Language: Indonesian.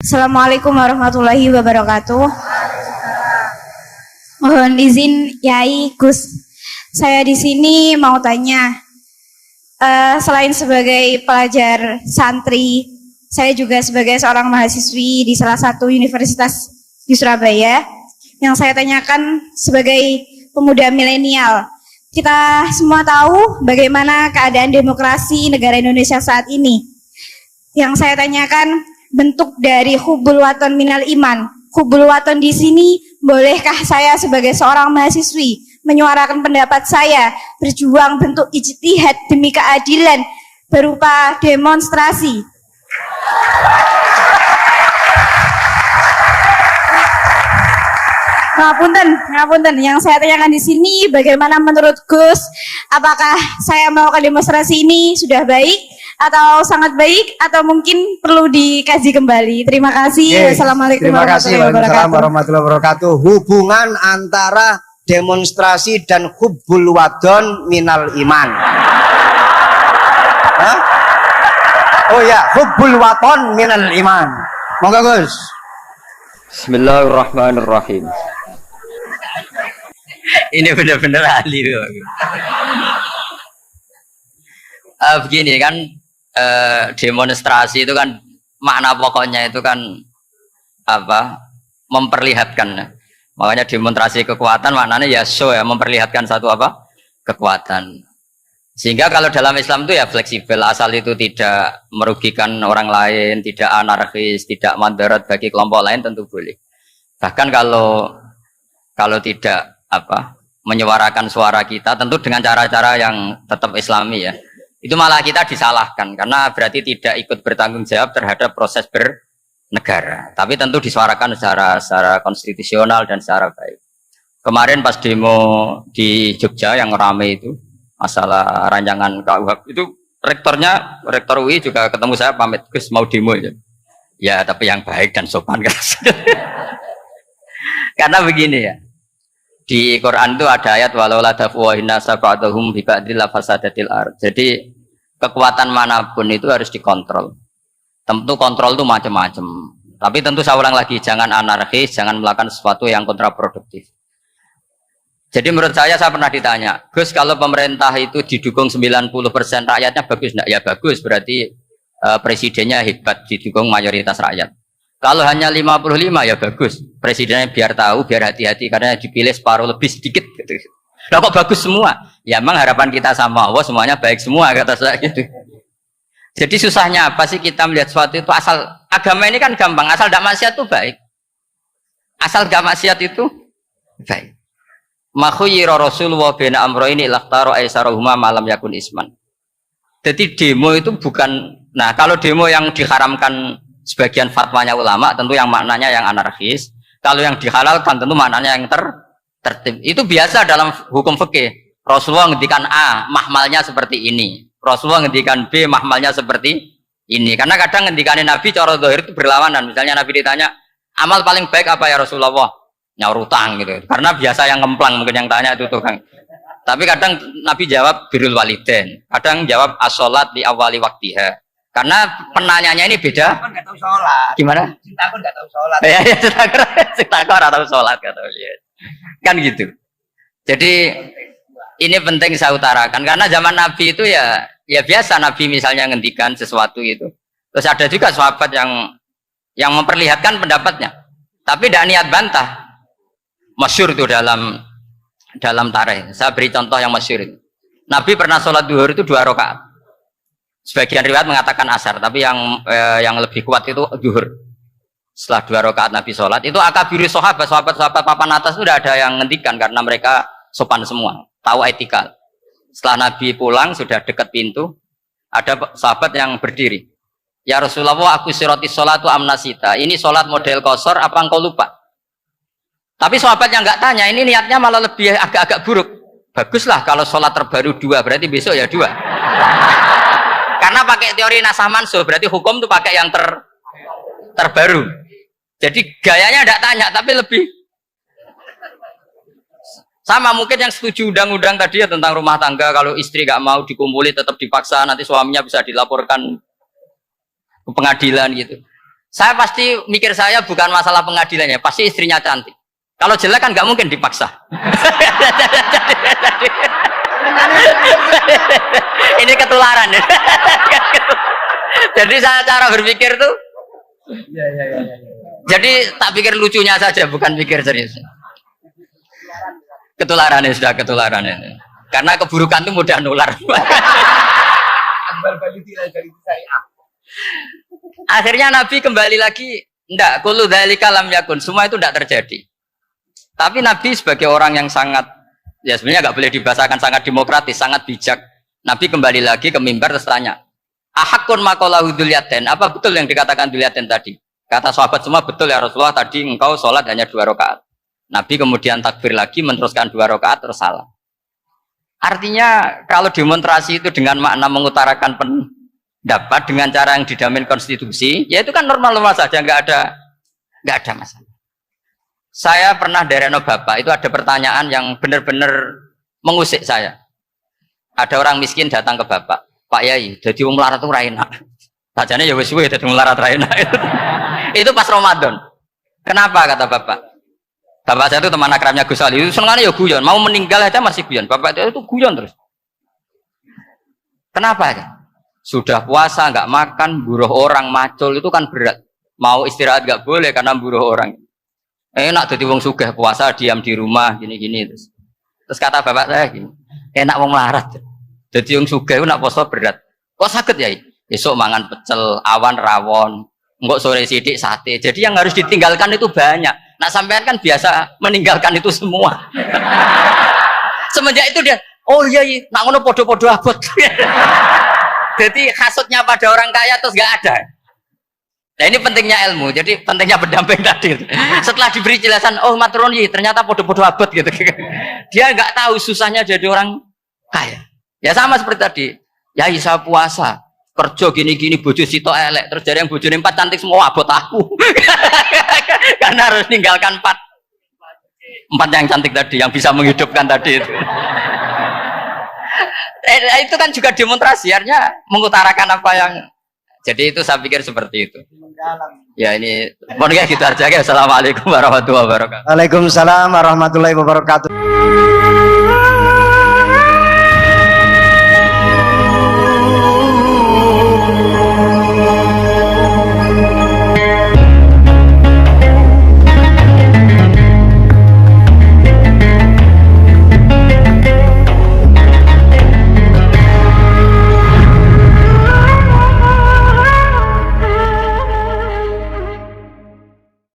Assalamualaikum warahmatullahi wabarakatuh. Mohon izin Yai Gus, saya di sini mau tanya. Selain sebagai pelajar santri, saya juga sebagai seorang mahasiswi di salah satu universitas di Surabaya. Yang saya tanyakan sebagai pemuda milenial, kita semua tahu bagaimana keadaan demokrasi negara Indonesia saat ini. Yang saya tanyakan, bentuk dari hubbul waton minal iman. Hubbul waton di sini, bolehkah saya sebagai seorang mahasiswi menyuarakan pendapat saya, berjuang bentuk ijtihad demi keadilan berupa demonstrasi? Ngapunten. Yang saya tanyakan di sini, bagaimana menurut Gus, apakah saya melakukan demonstrasi ini sudah baik atau sangat baik atau mungkin perlu dikaji kembali? Terima kasih. Wassalamualaikum warahmatullahi wabarakatuh. Hubungan antara demonstrasi dan hubbul wadon minal iman. Hah? Oh ya, hubbul wadon minal iman. Monggo Gus. Bismillahirrahmanirrahim. Ini benar-benar ahli tuh. Begini kan, demonstrasi itu kan makna pokoknya itu kan apa? Memperlihatkan. Makanya demonstrasi kekuatan maknanya ya show ya, memperlihatkan satu apa? Kekuatan. Sehingga kalau dalam Islam itu ya fleksibel, asal itu tidak merugikan orang lain, tidak anarkis, tidak madarat bagi kelompok lain tentu boleh. Bahkan kalau tidak apa? Menyuarakan suara kita tentu dengan cara-cara yang tetap Islami ya. Itu malah kita disalahkan karena berarti tidak ikut bertanggung jawab terhadap proses bernegara. Tapi tentu disuarakan secara konstitusional dan secara baik. Kemarin pas demo di Jogja yang ramai itu masalah rancangan KUHP itu rektor UI juga ketemu saya pamit Gus mau demo ya. Ya tapi yang baik dan sopan kan. Karena begini ya. Di Quran itu ada ayat walau la tafwahina saqatuhum bi ba'dil fasadatil ard. Jadi kekuatan manapun itu harus dikontrol. Tentu kontrol itu macam-macam. Tapi tentu saya ulang lagi, jangan anarkis, jangan melakukan sesuatu yang kontraproduktif. Jadi menurut saya pernah ditanya, Gus kalau pemerintah itu didukung 90% rakyatnya bagus enggak? Ya bagus, berarti presidennya hebat, didukung mayoritas rakyat. Kalau hanya 55 ya bagus, presidennya biar tahu, biar hati-hati karena dipilih separuh lebih sedikit gitu. Nah, kok bagus semua? Ya emang harapan kita sama Allah semuanya baik semua kata saya gitu. Jadi susahnya apa sih kita melihat sesuatu itu asal agama ini kan gampang, asal tidak maksiat itu baik. Asal tidak maksiat itu baik. Makhuyira Rasulullah bin Amro ini lakhtaro aisarohuma malam yakun isman. Jadi demo itu bukan, nah kalau demo yang diharamkan sebagian fatwanya ulama tentu yang maknanya yang anarkis. Kalau yang dihalalkan tentu maknanya yang tertib. Itu biasa dalam hukum fikih. Rasulullah ngendikan A, mahmalnya seperti ini. Rasulullah ngendikan B, mahmalnya seperti ini. Karena kadang ngendikanin Nabi cara zahir itu berlawanan. Misalnya Nabi ditanya, amal paling baik apa ya Rasulullah? Nyaur utang gitu. Karena biasa yang kemplang mungkin yang tanya itu tukang. Tapi kadang Nabi jawab birrul walidain. Kadang jawab as-sholat di awali waktiha. Karena penanyanya ini beda. Kan nggak tahu sholat. Gimana? Cintakon nggak tahu sholat. Ya, cintakon atau sholat kata beliau. Kan gitu. Jadi ini penting saya utarakan karena zaman Nabi itu ya biasa Nabi misalnya ngendikan sesuatu itu. Terus ada juga sahabat yang memperlihatkan pendapatnya. Tapi tidak niat bantah. Masyhur itu dalam tarikh. Saya beri contoh yang masyhur itu. Nabi pernah sholat duhur itu 2 rakaat. Sebagian riwayat mengatakan asar, tapi yang lebih kuat itu duhur. Setelah 2 rakaat Nabi sholat, itu akabiri sahabat papan atas itu sudah ada yang ngendikan karena mereka sopan semua, tahu etika. Setelah Nabi pulang sudah dekat pintu, ada sahabat yang berdiri. Ya Rasulullah, aku siroti sholatu amnasita. Ini sholat model kosor, apa engkau lupa? Tapi sahabat yang nggak tanya, ini niatnya malah lebih agak-agak buruk. Baguslah kalau sholat terbaru 2, berarti besok ya 2. Karena pakai teori nasah mansuh, berarti hukum itu pakai yang terbaru. Jadi gayanya tidak tanya, tapi lebih sama mungkin yang setuju undang-undang tadi ya tentang rumah tangga. Kalau istri nggak mau dikumpuli tetap dipaksa, nanti suaminya bisa dilaporkan ke pengadilan gitu. Saya pasti mikir saya bukan masalah pengadilannya, pasti istrinya cantik. Kalau jelek kan nggak mungkin dipaksa. Ini ketularan ya. Jadi saya cara berpikir tuh. Jadi tak pikir lucunya saja, bukan pikir serius. Ketularan ya, sudah ketularan ini. Karena keburukan itu mudah nular. Akhirnya Nabi kembali lagi, enggak, kullu dzalika lam yakun, semua itu enggak terjadi. Tapi Nabi sebagai orang yang sangat, ya sebenarnya enggak boleh dibahasakan sangat demokratis, sangat bijak. Nabi kembali lagi ke mimbar terus tanya, ahakun maqalahu dzulyaten, apa betul yang dikatakan dzulyaten tadi? Kata sahabat semua, betul ya Rasulullah, tadi engkau sholat hanya 2 rakaat. Nabi kemudian takbir lagi, meneruskan 2 rakaat terus salam. Artinya kalau demonstrasi itu dengan makna mengutarakan pendapat dengan cara yang dijamin konstitusi, ya itu kan normal-normal saja, nggak ada masalah. Saya pernah dari Bapak itu ada pertanyaan yang benar-benar mengusik saya. Ada orang miskin datang ke Bapak, Pak Yai, jadi wong melarat itu raina. Sajane ya wis suwe dadi melarat raina. Itu pas Ramadan. Kenapa kata Bapak? Bapak saya itu teman akrabnya Gus Ali, itu senengannya ya guyon, mau meninggal aja masih guyon. Bapak itu guyon terus. Kenapa ya? Sudah puasa nggak makan, buruh orang macul itu kan berat. Mau istirahat nggak boleh karena buruh orang. Enak jadi wong sugih puasa diam di rumah gini-gini terus. Terus kata bapak saya gini, enak wong larat. Jadi wong sugih itu nak puasa berat. Kok sakit ya? Besok mangan pecel, awan rawon, enggak sore sidik sate. Jadi yang harus ditinggalkan itu banyak. Nah sampean kan biasa meninggalkan itu semua. Semenjak itu dia, oh iya, nak ngono podo-podo abot. Jadi hasutnya pada orang kaya terus nggak ada. Nah ini pentingnya ilmu, jadi pentingnya berdamping tadi. Setelah diberi jelasan, oh maturoni ternyata podo-podo abot gitu. Dia nggak tahu susahnya jadi orang kaya. Ya sama seperti tadi, ya saya puasa, kerja gini-gini, bojo sitok elek, terus dari yang bojone 4 cantik semua abot aku. Karena harus tinggalkan 4 yang cantik tadi, yang bisa menghidupkan tadi itu. Itu kan juga demonstrasi, artinya mengutarakan apa yang. Jadi itu saya pikir seperti itu. Ya ini, mohon gitu aja. Assalamualaikum warahmatullahi wabarakatuh. Waalaikumsalam warahmatullahi wabarakatuh.